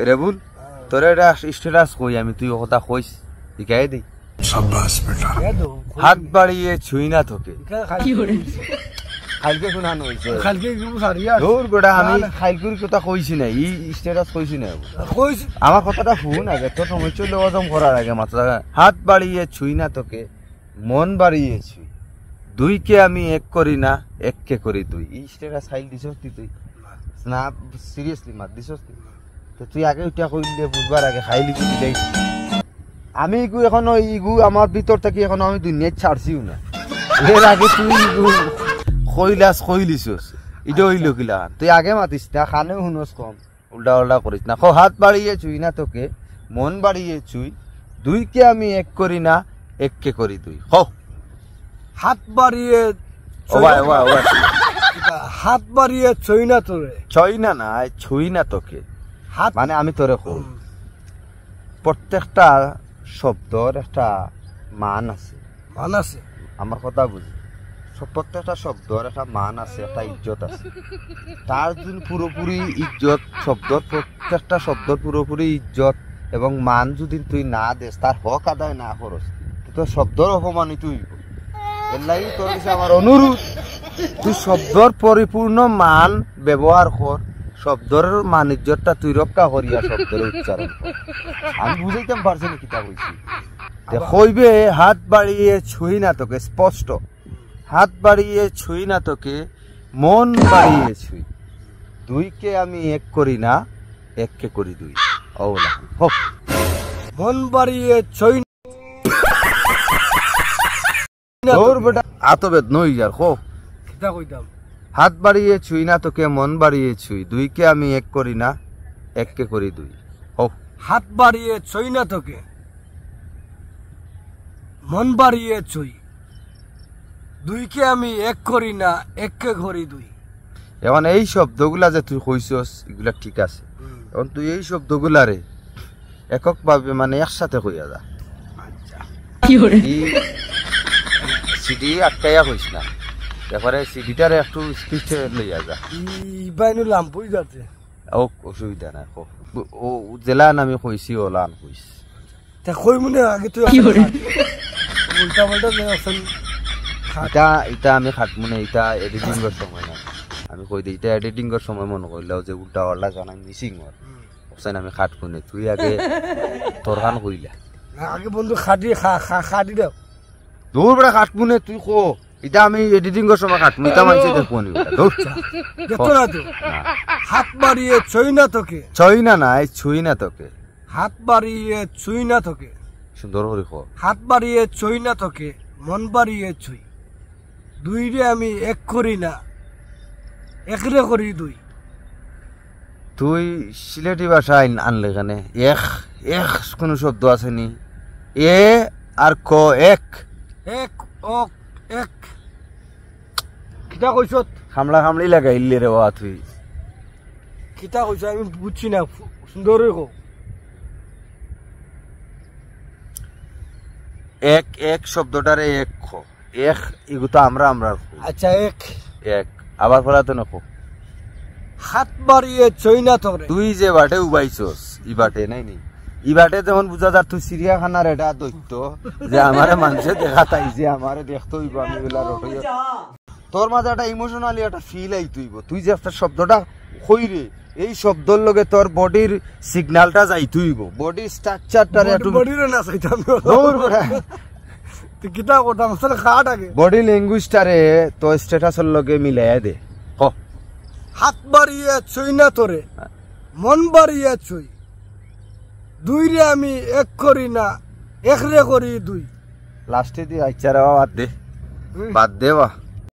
রেবুল তোর এটা স্ট্যাটাস কই আমি তুই কথা কইস শিখাই দেই শাবাশ বেটা হাত বাড়িয়ে ছুঁই না তোকে খাইলকে শোনানো হইছে খাইলকে সারিয়া দূর বেটা আমি খাইলকুর কথা কইছি না ই স্ট্যাটাস কইছি না কইছি আমার কথাটা শুন আগে তো সময় চলে হজম করার আগে মাত্র হাত বাড়িয়ে ছুঁই না তোকে মন বাড়িয়ে ছুঁই দুইকে আমি এক করি না এককে করি তুই এই স্ট্যাটাস খাইল দিছস তুই না সিরিয়াসলি মাত দিছস তো তুই আগে ওইটা কইলে বুঝবার আগে খাইলি কি দিলাই আমি ইগু এখন ইগু আমার ভিতর থেকে এখন আমি দুনিয়া ছাড়ছিও না এর আগে তুই ইগু কইলিছস এটা হইল কিলা তুই আগে মাতিস না খানেও শুনস কম উল্টা উল্টা করিস না হাত বাড়িয়ে ছুঁই না তোকে মন বাড়িয়ে ছুঁই দুইকে আমি এক করি না এককে করি তুই হাত বাড়িয়ে হাত বাড়িয়ে ছুঁই না তোরে ছুঁই না না ছুঁই না তোকে হাত মানে আমি তোরে কই প্রত্যেকটা শব্দর একটা মান আছে আমার কথা বুঝি প্রত্যেকটা শব্দর একটা মান আছে একটা ইজ্জত আছে তার যদি পুরোপুরি ইজ্জত শব্দর প্রত্যেকটা শব্দর পুরোপুরি ইজ্জত এবং মান যদি তুই না দেস তার হক আদায় না করস তো শব্দর অপমানিত হইব এর লাগি তোর কাছে আমার অনুরোধ তুই শব্দর পরিপূর্ণ মান ব্যবহার কর শব্দর মান ইজ্জতটা তুই রক্ষা করিয়া শব্দের উচ্চারণ আমি বুঝাইতে পারছি না কিতা কইছি কইবে হাত বাড়িয়ে ছুঁই না তোকে স্পষ্ট হাত বাড়িয়ে ছুঁই না তোকে মন বাড়িয়ে ছুঁই দুইকে আমি এক করি না এককে করি দুই ওলা হোক মন বাড়িয়ে ছুঁই তোর বেটা আতবেদ নই যার হো কিতা কইতাম হাত বাড়িয়ে ছুঁই না তোকে মন বাড়িয়ে ছুঁই দুইকে আমি এক করি না এককে করি দুই হোক হাত বাড়িয়ে ছুঁই না তোকে মন বাড়িয়ে ছুঁই দুইকে আমি এক করি না এককে করি দুই এখন এই শব্দগুলা যে তুই কইছস এগুলা ঠিক আছে এখন তুই এই শব্দগুলারে একক ভাবে মানে একসাথে কইয়া যা সিডি আটকাইয়া কইস না তারপরে সিডিটারে একটু স্পিড লইয়া যা বাইনু লাম্পুই যাতে ও অসুবিধা নাই ও জেলা নামে কইছি ওলান কইস তা কই মনে আগে তুই উল্টা পাল্টা আসল এটা আমি খাটমু না এটা এডিটিং এর সময় না আমি কই দিই এটা এডিটিং এর সময় মনে কইলাও যে উল্টা পাল্টা জানা মিসিং হল ওসাইন আমি খাটমু না তুই আগে তোর গান কইলা না আগে বন্ধু খাটি দাও দূর বড় খাটমু না তুই কো এটা আমি এডিটিং এর সময় খাটমু এটা মানছে দেখবো নি দূর দেখো না তো হাত বাড়িয়ে ছুঁই না তোকে ছুঁই না না ছুঁই না তোকে হাত বাড়িয়ে ছুঁই না তোকে সুন্দর করে কো হাত বাড়িয়ে ছুঁই না তোকে মন বাড়িয়ে ছুঁই দুই রে আমি এক করি না একরে করি দুই তুই সিলেটি ভাষা আনলে এখানে এক এক কোনো শব্দ আছে নি এ আর ক এক এক ও এক কিতা কইছ খামলা খামলি লাগাইলে রে ওয়া তুই কিতা কইছ আমি বুঝছি না সুন্দর কো এক এক শব্দটারে এক খ এক এগু তো আমরা আচ্ছা এক এক আবার ফলাতে নকো হাত বাড়িয়ে ছুঁই না তোরে তুই যে বাটে উবাইছস ই বাটে নাই নি ই বাটে যেমন বুঝা যা তুই চিড়িয়াখানার এটা দৈত্য যে আমারে মানুষে দেখা তাই যে আমারে দেখতো হইব আমি ওগুলা রটই তোর মাঝে একটা ইমোশনালি একটা ফিল আই তুই যে একটা শব্দটা কইরে এই শব্দর লগে তোর বডির সিগন্যালটা যাই তুইব বডি স্ট্রাকচারটারে একটু বডির না চাইতাম দূর করে তুই কিতা কথা মসলে খাট আগে বডি ল্যাঙ্গুয়েজটারে তো স্ট্যাটাসের লগে মিলাইয়া দে হ হাত বাড়িয়ে ছুঁই না তোরে মন বাড়িয়ে ছুঁই দুই রে আমি এক করি না একরে করি দুই লাস্টে দি আচ্ছা রে বাদ দে বা